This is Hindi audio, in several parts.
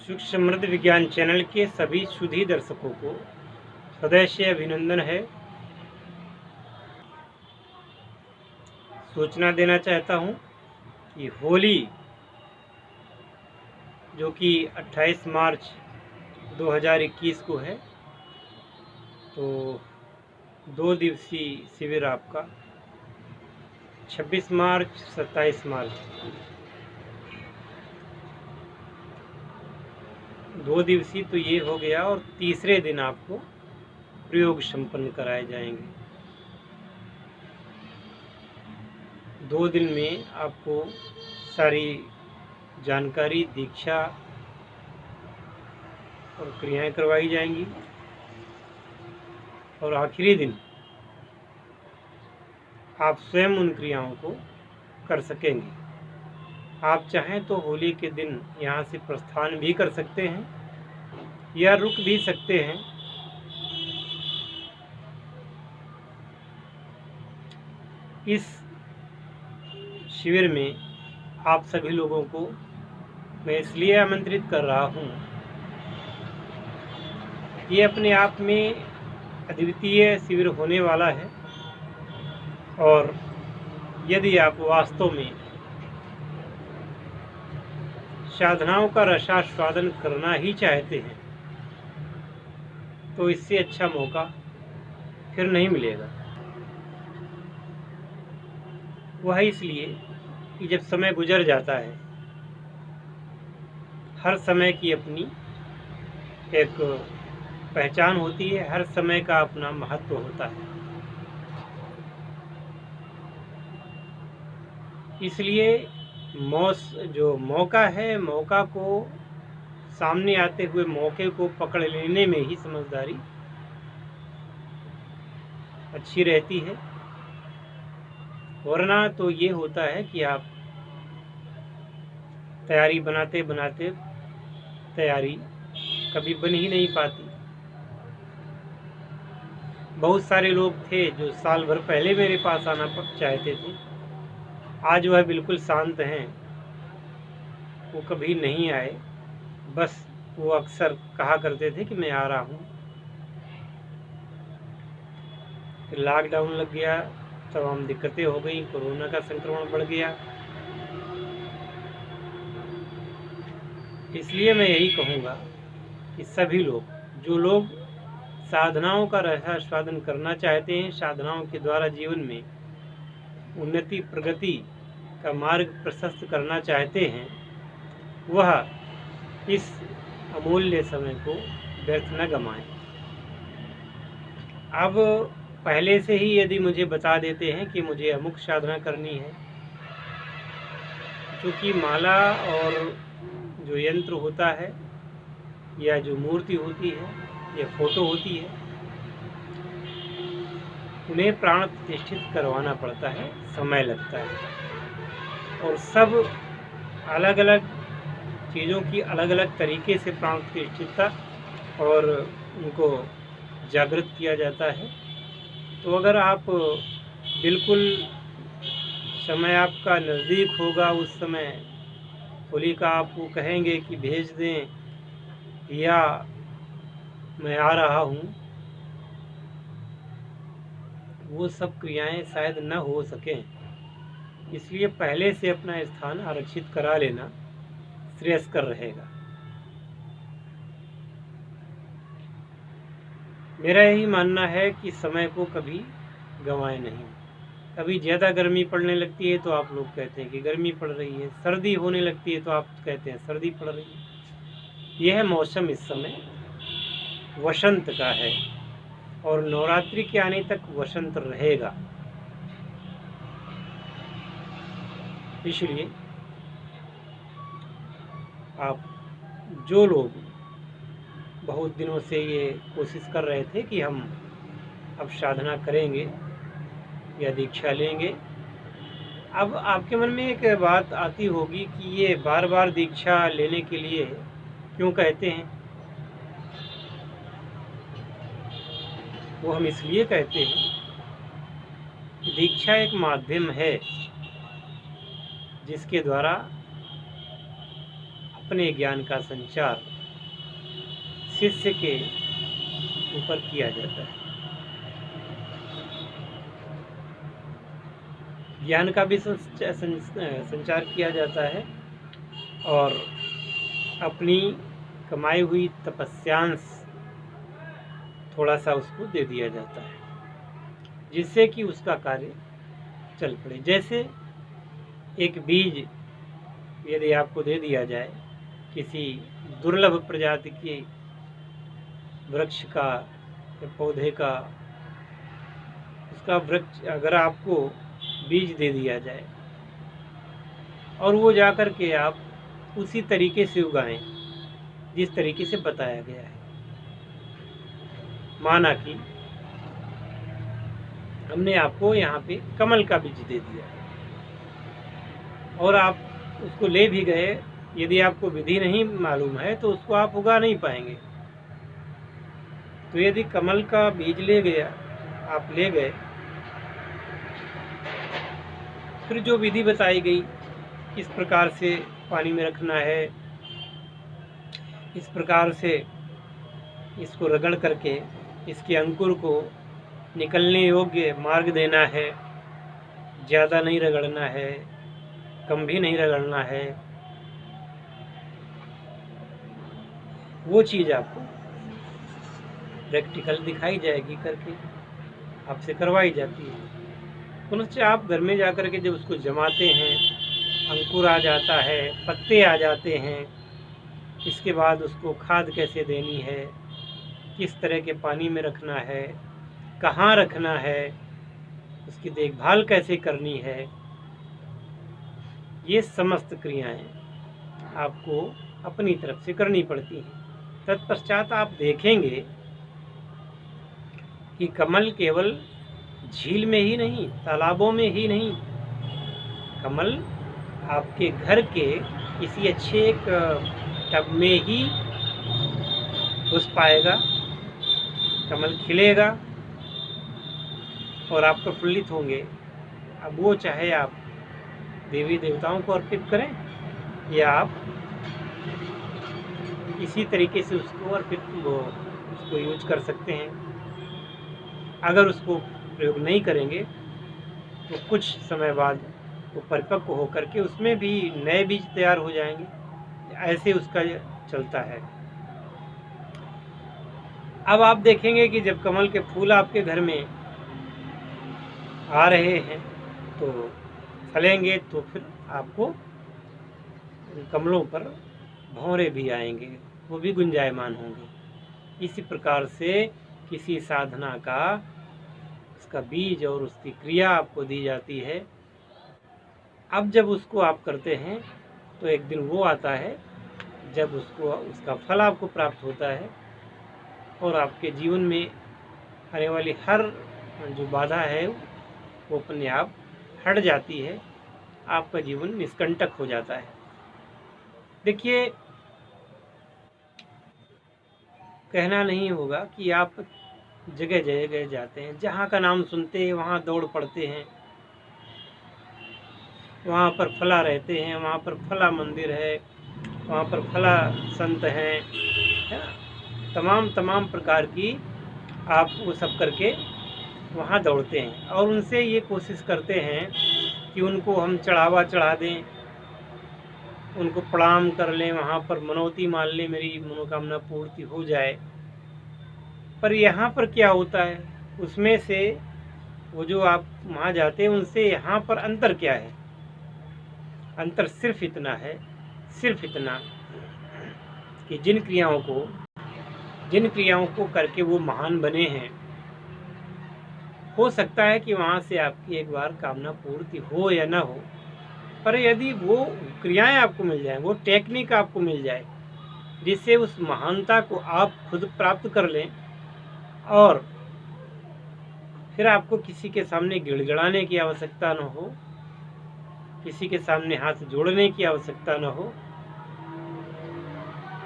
सुख समृद्ध विज्ञान चैनल के सभी सुधी दर्शकों को हृदय से अभिनंदन है। सूचना देना चाहता हूं कि होली जो कि 28 मार्च 2021 को है, तो 2 दिवसीय शिविर आपका 26 मार्च 27 मार्च 2 दिवसीय तो ये हो गया, और तीसरे दिन आपको प्रयोग संपन्न कराए जाएंगे। 2 दिन में आपको सारी जानकारी, दीक्षा और क्रियाएं करवाई जाएंगी, और आखिरी दिन आप स्वयं उन क्रियाओं को कर सकेंगे। आप चाहें तो होली के दिन यहाँ से प्रस्थान भी कर सकते हैं या रुक भी सकते हैं। इस शिविर में आप सभी लोगों को मैं इसलिए आमंत्रित कर रहा हूँ, ये अपने आप में अद्वितीय शिविर होने वाला है, और यदि आप वास्तव में साधनाओं का रसास्वादन करना ही चाहते हैं तो इससे अच्छा मौका फिर नहीं मिलेगा। वह इसलिए कि जब समय गुजर जाता है, हर समय की अपनी एक पहचान होती है, हर समय का अपना महत्व होता है। इसलिए जो मौका है, मौका को सामने आते हुए मौके को पकड़ लेने में ही समझदारी अच्छी रहती है, वरना तो ये होता है कि आप तैयारी बनाते बनाते तैयारी कभी बन ही नहीं पाती। बहुत सारे लोग थे जो साल भर पहले मेरे पास आना चाहते थे, आज वह बिल्कुल शांत हैं, वो कभी नहीं आए। बस वो अक्सर कहा करते थे कि मैं आ रहा हूँ। फिर लॉकडाउन लग गया, तमाम दिक्कतें हो गई, कोरोना का संक्रमण बढ़ गया। इसलिए मैं यही कहूँगा कि सभी लोग, जो लोग साधनाओं का रसास्वादन करना चाहते हैं, साधनाओं के द्वारा जीवन में उन्नति प्रगति का मार्ग प्रशस्त करना चाहते हैं, वह इस अमूल्य समय को व्यर्थ न गंवाएं। अब पहले से ही यदि मुझे बता देते हैं कि मुझे अमुक साधना करनी है, क्योंकि माला और जो यंत्र होता है या जो मूर्ति होती है या फोटो होती है, उन्हें प्राण प्रतिष्ठित करवाना पड़ता है, समय लगता है, और सब अलग अलग चीज़ों की अलग अलग तरीके से प्राण प्रतिष्ठितता और उनको जागृत किया जाता है। तो अगर आप बिल्कुल समय आपका नज़दीक होगा, उस समय होली का आपको कहेंगे कि भेज दें या मैं आ रहा हूँ, वो सब क्रियाएं शायद न हो सकें। इसलिए पहले से अपना स्थान आरक्षित करा लेना श्रेयस्कर रहेगा। मेरा यही मानना है कि समय को कभी गंवाएं नहीं। कभी ज़्यादा गर्मी पड़ने लगती है तो आप लोग कहते हैं कि गर्मी पड़ रही है, सर्दी होने लगती है तो आप कहते हैं सर्दी पड़ रही है। यह मौसम इस समय वसंत का है, और नवरात्रि के आने तक वसंत रहेगा। इसलिए आप जो लोग बहुत दिनों से ये कोशिश कर रहे थे कि हम अब साधना करेंगे या दीक्षा लेंगे, अब आपके मन में एक बात आती होगी कि ये बार बार दीक्षा लेने के लिए क्यों कहते हैं। वो हम इसलिए कहते हैं कि दीक्षा एक माध्यम है जिसके द्वारा अपने ज्ञान का संचार शिष्य के ऊपर किया जाता है। ज्ञान का भी संचार किया जाता है और अपनी कमाई हुई तपस्यांश थोड़ा सा उसको दे दिया जाता है, जिससे कि उसका कार्य चल पड़े। जैसे एक बीज यदि आपको दे दिया जाए किसी दुर्लभ प्रजाति के वृक्ष का या पौधे का, उसका वृक्ष अगर आपको बीज दे दिया जाए और वो जा कर के आप उसी तरीके से उगाएं जिस तरीके से बताया गया है। माना कि हमने आपको यहाँ पे कमल का बीज दे दिया और आप उसको ले भी गए, यदि आपको विधि नहीं मालूम है तो उसको आप उगा नहीं पाएंगे। तो यदि कमल का बीज ले गया, आप ले गए, फिर जो विधि बताई गई, इस प्रकार से पानी में रखना है, इस प्रकार से इसको रगड़ करके इसके अंकुर को निकलने योग्य मार्ग देना है, ज़्यादा नहीं रगड़ना है, कम भी नहीं रगड़ना है, वो चीज़ आपको प्रैक्टिकल दिखाई जाएगी, करके आपसे करवाई जाती है। पुनश्च आप घर में जाकर के जब उसको जमाते हैं, अंकुर आ जाता है, पत्ते आ जाते हैं, इसके बाद उसको खाद कैसे देनी है, किस तरह के पानी में रखना है, कहाँ रखना है, उसकी देखभाल कैसे करनी है, ये समस्त क्रियाएं आपको अपनी तरफ से करनी पड़ती हैं। तत्पश्चात आप देखेंगे कि कमल केवल झील में ही नहीं, तालाबों में ही नहीं, कमल आपके घर के किसी अच्छे एक टब में ही घुस पाएगा, कमल खिलेगा और आप प्रफुल्लित होंगे। अब वो चाहे आप देवी देवताओं को अर्पित करें या आप इसी तरीके से उसको उसको यूज कर सकते हैं। अगर उसको प्रयोग नहीं करेंगे तो कुछ समय बाद वो परिपक्व होकर के उसमें भी नए बीज तैयार हो जाएंगे। ऐसे उसका चलता है। अब आप देखेंगे कि जब कमल के फूल आपके घर में आ रहे हैं तो फलेंगे, तो फिर आपको कमलों पर भंवरे भी आएंगे, वो भी गुंजायमान होंगे। इसी प्रकार से किसी साधना का उसका बीज और उसकी क्रिया आपको दी जाती है। अब जब उसको आप करते हैं तो एक दिन वो आता है जब उसका फल आपको प्राप्त होता है और आपके जीवन में आने वाली हर जो बाधा है वो अपने आप हट जाती है, आपका जीवन निष्कंटक हो जाता है। देखिए, कहना नहीं होगा कि आप जगह जगह जाते हैं, जहाँ का नाम सुनते हैं वहाँ दौड़ पड़ते हैं, वहाँ पर फला रहते हैं, वहाँ पर फला मंदिर है, वहाँ पर फला संत हैं, है ना। तमाम प्रकार की आप वो सब करके वहाँ दौड़ते हैं और उनसे ये कोशिश करते हैं कि उनको हम चढ़ावा चढ़ा दें, उनको प्रणाम कर लें, वहाँ पर मनौती मान लें, मेरी मनोकामना पूर्ति हो जाए। पर यहाँ पर क्या होता है, उसमें से वो जो आप वहाँ जाते हैं उनसे यहाँ पर अंतर क्या है? अंतर सिर्फ इतना है, सिर्फ इतना कि जिन क्रियाओं को करके वो महान बने हैं, हो सकता है कि वहाँ से आपकी एक बार कामना पूर्ति हो या ना हो, पर यदि वो क्रियाएं आपको मिल जाएं, वो टेक्निक आपको मिल जाए जिससे उस महानता को आप खुद प्राप्त कर लें और फिर आपको किसी के सामने गिड़गिड़ाने की आवश्यकता न हो, किसी के सामने हाथ जोड़ने की आवश्यकता न हो,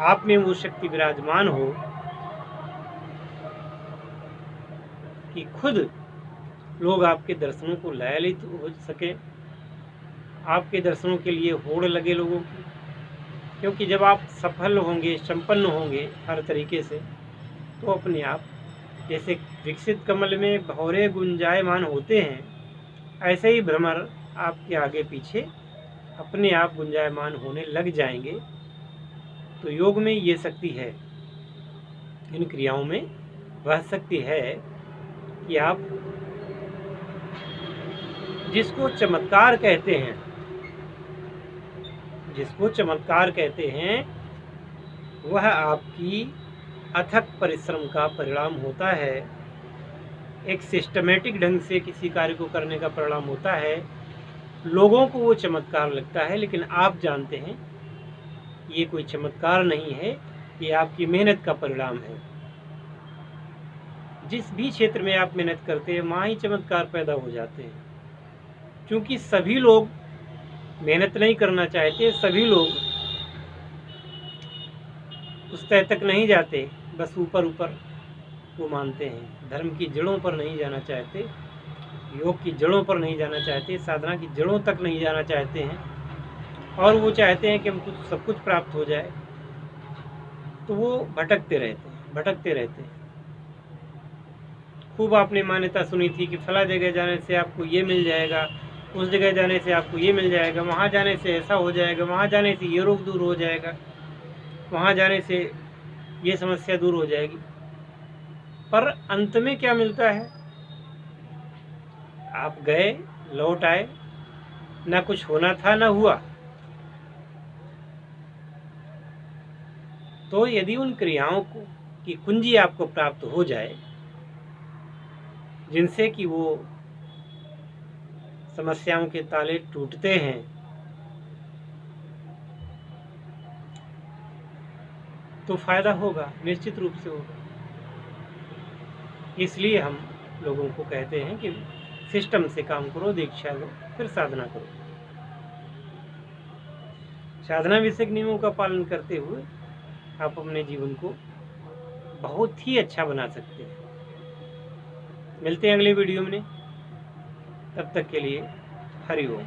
आप में वो शक्ति विराजमान हो कि खुद लोग आपके दर्शनों को लालित हो सके, आपके दर्शनों के लिए होड़ लगे लोगों की, क्योंकि जब आप सफल होंगे, संपन्न होंगे हर तरीके से, तो अपने आप जैसे विकसित कमल में भौरे गुंजायमान होते हैं, ऐसे ही भ्रमर आपके आगे पीछे अपने आप गुंजायमान होने लग जाएंगे। तो योग में ये शक्ति है, इन क्रियाओं में वह शक्ति है कि आप जिसको चमत्कार कहते हैं, जिसको चमत्कार कहते हैं, वह आपकी अथक परिश्रम का परिणाम होता है। एक सिस्टमेटिक ढंग से किसी कार्य को करने का परिणाम होता है। लोगों को वो चमत्कार लगता है, लेकिन आप जानते हैं ये कोई चमत्कार नहीं है, ये आपकी मेहनत का परिणाम है। जिस भी क्षेत्र में आप मेहनत करते हैं, वहाँ ही चमत्कार पैदा हो जाते हैं। क्योंकि सभी लोग मेहनत नहीं करना चाहते, सभी लोग उस तय तक नहीं जाते, बस ऊपर ऊपर वो मानते हैं। धर्म की जड़ों पर नहीं जाना चाहते, योग की जड़ों पर नहीं जाना चाहते, साधना की जड़ों तक नहीं जाना चाहते हैं, और वो चाहते हैं कि हमको सब कुछ प्राप्त हो जाए। तो वो भटकते रहते हैं। खूब आपने मान्यता सुनी थी कि फला जगह जाने से आपको ये मिल जाएगा, उस जगह जाने से आपको ये मिल जाएगा, वहाँ जाने से ऐसा हो जाएगा, वहाँ जाने से ये रोग दूर हो जाएगा, वहाँ जाने से ये समस्या दूर हो जाएगी। पर अंत में क्या मिलता है? आप गए, लौट आए, ना कुछ होना था ना हुआ। तो यदि उन क्रियाओं को की कुंजी आपको प्राप्त हो जाए, जिनसे कि वो समस्याओं के ताले टूटते हैं, तो फायदा होगा, निश्चित रूप से होगा। इसलिए हम लोगों को कहते हैं कि सिस्टम से काम करो, दीक्षा लो, फिर साधना करो। साधना विषयक नियमों का पालन करते हुए आप अपने जीवन को बहुत ही अच्छा बना सकते हैं। मिलते हैं अगले वीडियो में, तब तक के लिए हरि ओम।